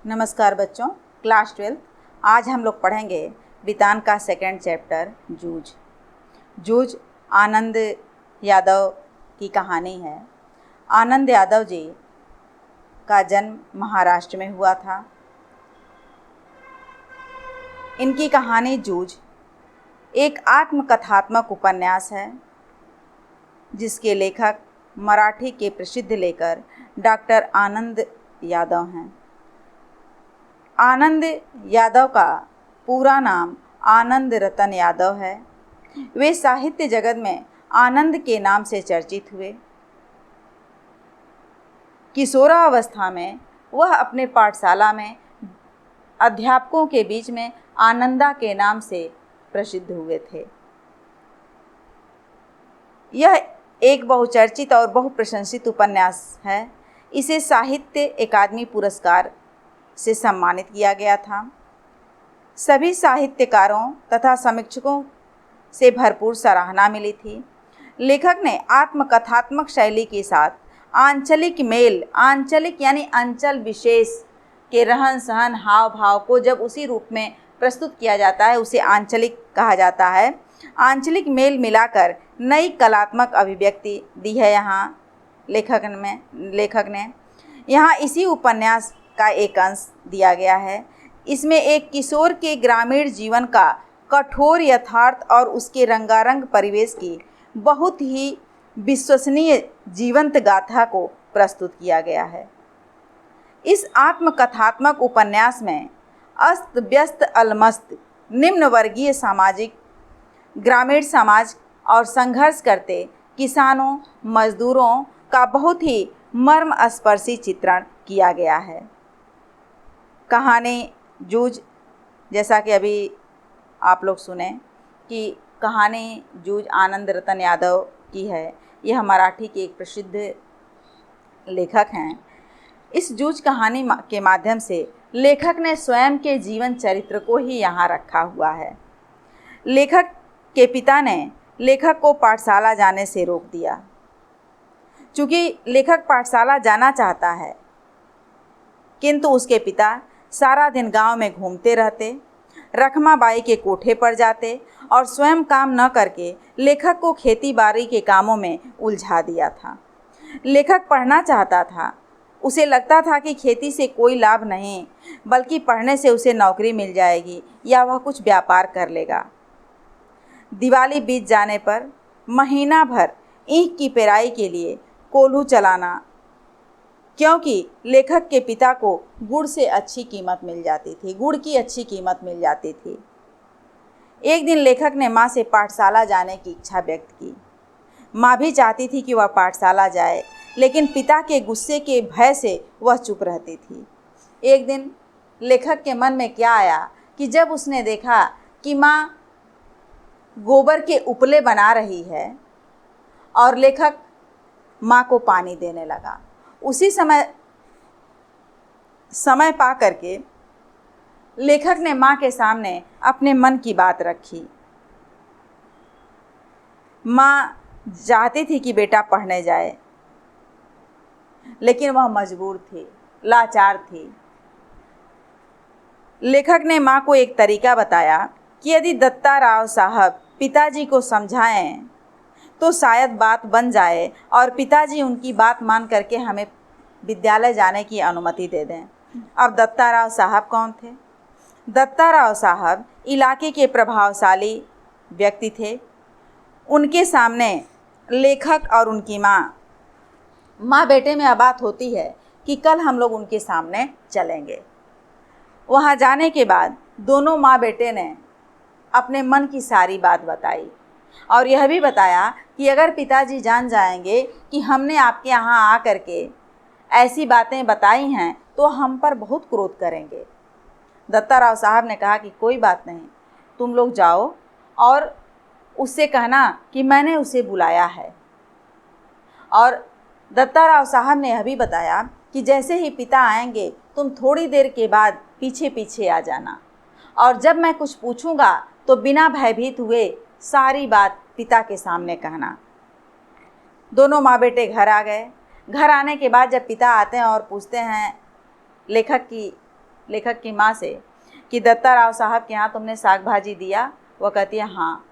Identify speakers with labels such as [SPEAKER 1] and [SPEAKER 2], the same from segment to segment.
[SPEAKER 1] नमस्कार बच्चों, क्लास 12। आज हम लोग पढ़ेंगे बितान का सेकंड चैप्टर जूझ। जूझ आनंद यादव की कहानी है। आनंद यादव जी का जन्म महाराष्ट्र में हुआ था। इनकी कहानी जूझ एक आत्मकथात्मक उपन्यास है जिसके लेखक मराठी के प्रसिद्ध लेखक डॉक्टर आनंद यादव हैं। आनंद यादव का पूरा नाम आनंद रतन यादव है। वे साहित्य जगत में आनंद के नाम से चर्चित हुए। किशोरावस्था में वह अपने पाठशाला में अध्यापकों के बीच में आनंदा के नाम से प्रसिद्ध हुए थे। यह एक बहुचर्चित और बहुप्रशंसित उपन्यास है। इसे साहित्य अकादमी पुरस्कार से सम्मानित किया गया था। सभी साहित्यकारों तथा समीक्षकों से भरपूर सराहना मिली थी। लेखक ने आत्मकथात्मक शैली के साथ आंचलिक यानी अंचल विशेष के रहन सहन हाव भाव को जब उसी रूप में प्रस्तुत किया जाता है उसे आंचलिक कहा जाता है। आंचलिक मेल मिलाकर नई कलात्मक अभिव्यक्ति दी है लेखक ने यहाँ इसी उपन्यास का एक अंश दिया गया है। इसमें एक किशोर के ग्रामीण जीवन का कठोर यथार्थ और उसके रंगारंग परिवेश की बहुत ही विश्वसनीय जीवंत गाथा को प्रस्तुत किया गया है। इस आत्मकथात्मक उपन्यास में अस्त व्यस्त अलमस्त निम्न वर्गीय सामाजिक ग्रामीण समाज और संघर्ष करते किसानों मजदूरों का बहुत ही मर्मस्पर्शी चित्रण किया गया है। कहानी जूझ, जैसा कि अभी आप लोग सुने कि कहानी जूझ आनंद रतन यादव की है। यह मराठी के एक प्रसिद्ध लेखक हैं। इस जूझ कहानी के माध्यम से लेखक ने स्वयं के जीवन चरित्र को ही यहाँ रखा हुआ है। लेखक के पिता ने लेखक को पाठशाला जाने से रोक दिया। चूँकि लेखक पाठशाला जाना चाहता है किंतु उसके पिता सारा दिन गांव में घूमते रहते, रखमाबाई के कोठे पर जाते और स्वयं काम न करके लेखक को खेती बाड़ी के कामों में उलझा दिया था। लेखक पढ़ना चाहता था। उसे लगता था कि खेती से कोई लाभ नहीं, बल्कि पढ़ने से उसे नौकरी मिल जाएगी या वह कुछ व्यापार कर लेगा। दिवाली बीत जाने पर महीना भर ईंख की पेराई के लिए कोल्हू चलाना, क्योंकि लेखक के पिता को गुड़ की अच्छी कीमत मिल जाती थी। एक दिन लेखक ने माँ से पाठशाला जाने की इच्छा व्यक्त की। माँ भी चाहती थी कि वह पाठशाला जाए, लेकिन पिता के गुस्से के भय से वह चुप रहती थी। एक दिन लेखक के मन में क्या आया कि जब उसने देखा कि माँ गोबर के उपले बना रही है और लेखक माँ को पानी देने लगा। उसी समय पा करके लेखक ने माँ के सामने अपने मन की बात रखी। माँ चाहती थी कि बेटा पढ़ने जाए, लेकिन वह मजबूर थी, लाचार थी। लेखक ने माँ को एक तरीका बताया कि यदि दत्ता राव साहब पिताजी को समझाएं तो शायद बात बन जाए और पिताजी उनकी बात मान करके हमें विद्यालय जाने की अनुमति दे दें। अब दत्ता राव साहब कौन थे? दत्ता राव साहब इलाके के प्रभावशाली व्यक्ति थे। उनके सामने लेखक और उनकी माँ बेटे में बात होती है कि कल हम लोग उनके सामने चलेंगे। वहाँ जाने के बाद दोनों माँ बेटे ने अपने मन की सारी बात बताई और यह भी बताया कि अगर पिताजी जान जाएंगे कि हमने आपके यहाँ आ करके ऐसी बातें बताई हैं तो हम पर बहुत क्रोध करेंगे। दत्ता राव साहब ने कहा कि कोई बात नहीं, तुम लोग जाओ और उससे कहना कि मैंने उसे बुलाया है। और दत्ता राव साहब ने यह भी बताया कि जैसे ही पिता आएंगे तुम थोड़ी देर के बाद पीछे पीछे आ जाना और जब मैं कुछ पूछूंगा तो बिना भयभीत हुए सारी बात पिता के सामने कहना। दोनों माँ बेटे घर आ गए। घर आने के बाद जब पिता आते हैं और पूछते हैं लेखक की लेखक की माँ से कि दत्ता राव साहब के यहाँ तुमने साग भाजी दिया? वह कहती है हाँ।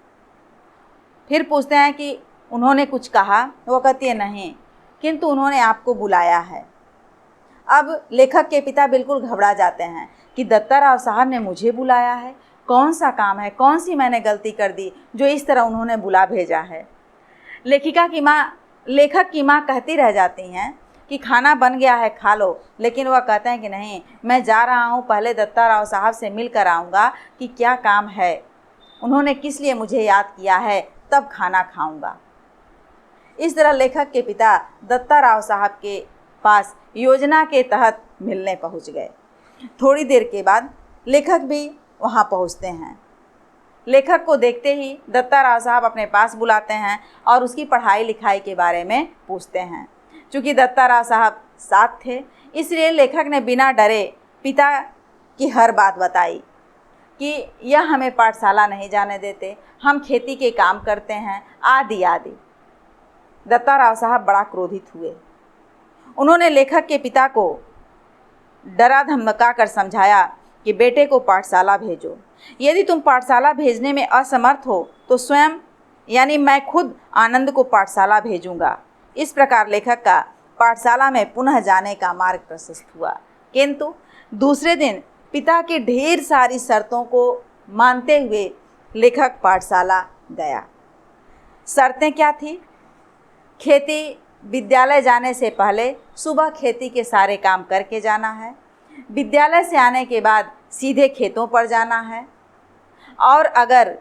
[SPEAKER 1] फिर पूछते हैं कि उन्होंने कुछ कहा? वो कहती है नहीं, किंतु उन्होंने आपको बुलाया है। अब लेखक के पिता बिल्कुल घबरा जाते हैं कि दत्ता राव साहब ने मुझे बुलाया है, कौन सा काम है, कौन सी मैंने गलती कर दी जो इस तरह उन्होंने बुला भेजा है। लेखक की माँ कहती रह जाती हैं कि खाना बन गया है, खा लो, लेकिन वह कहते हैं कि नहीं, मैं जा रहा हूँ, पहले दत्ता राव साहब से मिल कर आऊँगा कि क्या काम है, उन्होंने किस लिए मुझे याद किया है, तब खाना खाऊँगा। इस तरह लेखक के पिता दत्ता राव साहब के पास योजना के तहत मिलने पहुँच गए। थोड़ी देर के बाद लेखक भी वहाँ पहुँचते हैं। लेखक को देखते ही दत्ता राव साहब अपने पास बुलाते हैं और उसकी पढ़ाई लिखाई के बारे में पूछते हैं। चूँकि दत्ता राव साहब साथ थे, इसलिए लेखक ने बिना डरे पिता की हर बात बताई कि यह हमें पाठशाला नहीं जाने देते, हम खेती के काम करते हैं, आदि आदि। दत्ता राव साहब बड़ा क्रोधित हुए। उन्होंने लेखक के पिता को डरा धमका कर समझाया कि बेटे को पाठशाला भेजो, यदि तुम पाठशाला भेजने में असमर्थ हो तो स्वयं यानी मैं खुद आनंद को पाठशाला भेजूंगा। इस प्रकार लेखक का पाठशाला में पुनः जाने का मार्ग प्रशस्त हुआ। किंतु दूसरे दिन पिता की ढेर सारी शर्तों को मानते हुए लेखक पाठशाला गया। शर्तें क्या थी? खेती विद्यालय जाने से पहले सुबह खेती के सारे काम करके जाना है, विद्यालय से आने के बाद सीधे खेतों पर जाना है, और अगर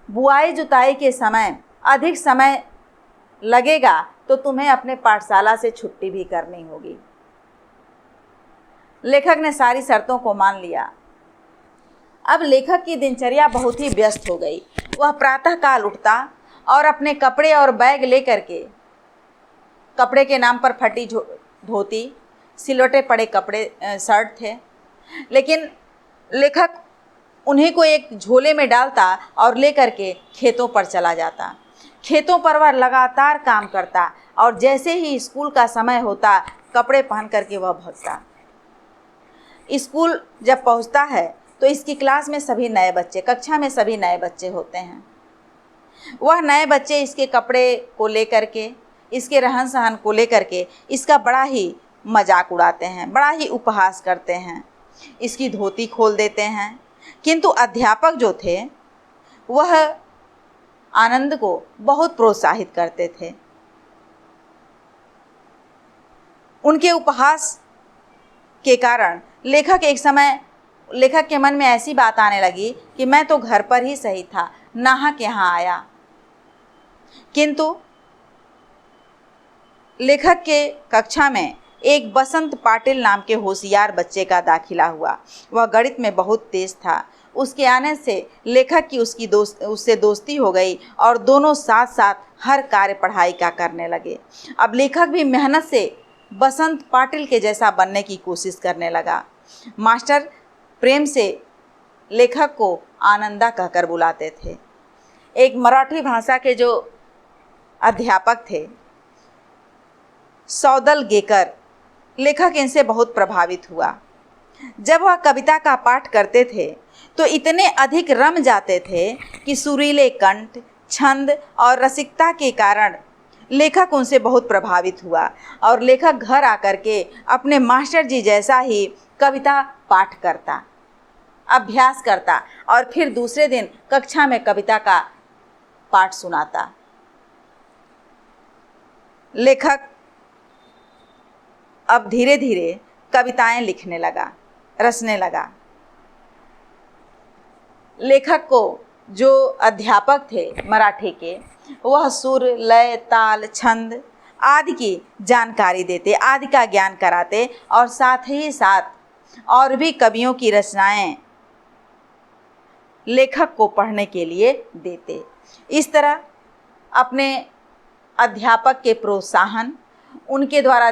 [SPEAKER 1] बुआई जुताई के समय अधिक समय लगेगा तो तुम्हें अपने पाठशाला से छुट्टी भी करनी होगी। लेखक ने सारी शर्तों को मान लिया। अब लेखक की दिनचर्या बहुत ही व्यस्त हो गई। वह प्रातःकाल उठता और अपने कपड़े और बैग लेकर के, कपड़े के नाम पर फटी धोती, सिलवटे पड़े कपड़े शर्ट थे, लेकिन लेखक उन्हीं को एक झोले में डालता और लेकर के खेतों पर चला जाता। खेतों पर वह लगातार काम करता और जैसे ही स्कूल का समय होता कपड़े पहन करके वह भागता। स्कूल जब पहुंचता है तो इसकी क्लास में सभी नए बच्चे, कक्षा में सभी नए बच्चे होते हैं। वह नए बच्चे इसके कपड़े को लेकर के, इसके रहन सहन को लेकर के इसका बड़ा ही मजाक उड़ाते हैं, बड़ा ही उपहास करते हैं, इसकी धोती खोल देते हैं। किंतु अध्यापक जो थे वह आनंद को बहुत प्रोत्साहित करते थे। उनके उपहास के कारण लेखक के मन में ऐसी बात आने लगी कि मैं तो घर पर ही सही था, नाहक यहाँ आया। किंतु लेखक के कक्षा में एक बसंत पाटिल नाम के होशियार बच्चे का दाखिला हुआ। वह गणित में बहुत तेज था। उसके आने से लेखक की उससे दोस्ती हो गई और दोनों साथ साथ हर कार्य पढ़ाई का करने लगे। अब लेखक भी मेहनत से बसंत पाटिल के जैसा बनने की कोशिश करने लगा। मास्टर प्रेम से लेखक को आनंदा कहकर बुलाते थे। एक मराठी भाषा के जो अध्यापक थे सौदल गेकर, लेखक इनसे बहुत प्रभावित हुआ। जब वह कविता का पाठ करते थे तो इतने अधिक रम जाते थे कि सुरीले कंठ, छंद और रसिकता के कारण लेखक उनसे बहुत प्रभावित हुआ और लेखक घर आकर के अपने मास्टर जी जैसा ही कविता पाठ करता, अभ्यास करता और फिर दूसरे दिन कक्षा में कविता का पाठ सुनाता। लेखक अब धीरे धीरे कविताएं लिखने लगा, रचने लगा। लेखक को जो अध्यापक थे मराठी के, वह सुर, लय, ताल, छंद आदि की जानकारी देते, आदि का ज्ञान कराते और साथ ही साथ और भी कवियों की रचनाएं लेखक को पढ़ने के लिए देते। इस तरह अपने अध्यापक के प्रोत्साहन, उनके द्वारा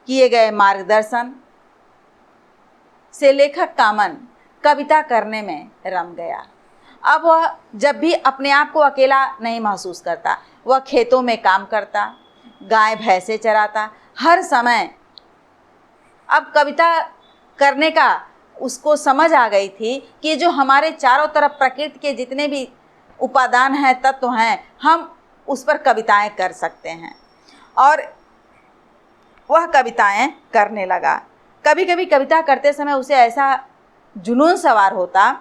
[SPEAKER 1] किए गए मार्गदर्शन से लेखक का मन कविता करने में रम गया। अब वह जब भी अपने आप को अकेला नहीं महसूस करता, वह खेतों में काम करता, गाय भैंसे चराता, हर समय अब कविता करने का उसको समझ आ गई थी कि जो हमारे चारों तरफ प्रकृति के जितने भी उपादान हैं, तत्व हैं, हम उस पर कविताएं कर सकते हैं। और वह कविताएं करने लगा। कभी कभी कविता करते समय उसे ऐसा जुनून सवार होता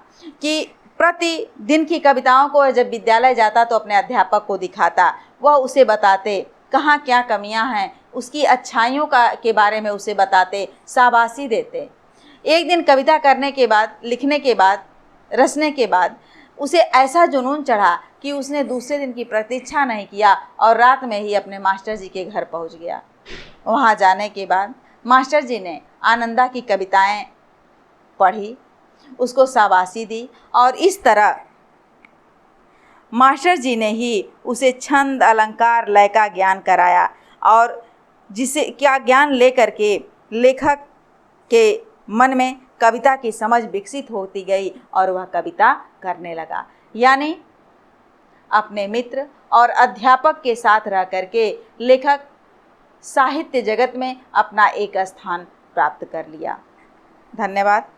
[SPEAKER 1] कि प्रतिदिन की कविताओं को जब विद्यालय जाता तो अपने अध्यापक को दिखाता, वह उसे बताते कहाँ क्या कमियां हैं, उसकी अच्छाइयों के बारे में उसे बताते, शाबाशी देते। एक दिन कविता करने के बाद, लिखने के बाद, रचने के बाद उसे ऐसा जुनून चढ़ा कि उसने दूसरे दिन की प्रतीक्षा नहीं किया और रात में ही अपने मास्टर जी के घर पहुंच गया। वहां जाने के बाद मास्टर जी ने आनंदा की कविताएं पढ़ी, उसको शाबाशी दी और इस तरह मास्टर जी ने ही उसे छंद, अलंकार, लय का ज्ञान कराया और जिसे क्या ज्ञान लेकर के लेखक के मन में कविता की समझ विकसित होती गई और वह कविता करने लगा। यानी अपने मित्र और अध्यापक के साथ रह करके लेखक साहित्य जगत में अपना एक स्थान प्राप्त कर लिया। धन्यवाद।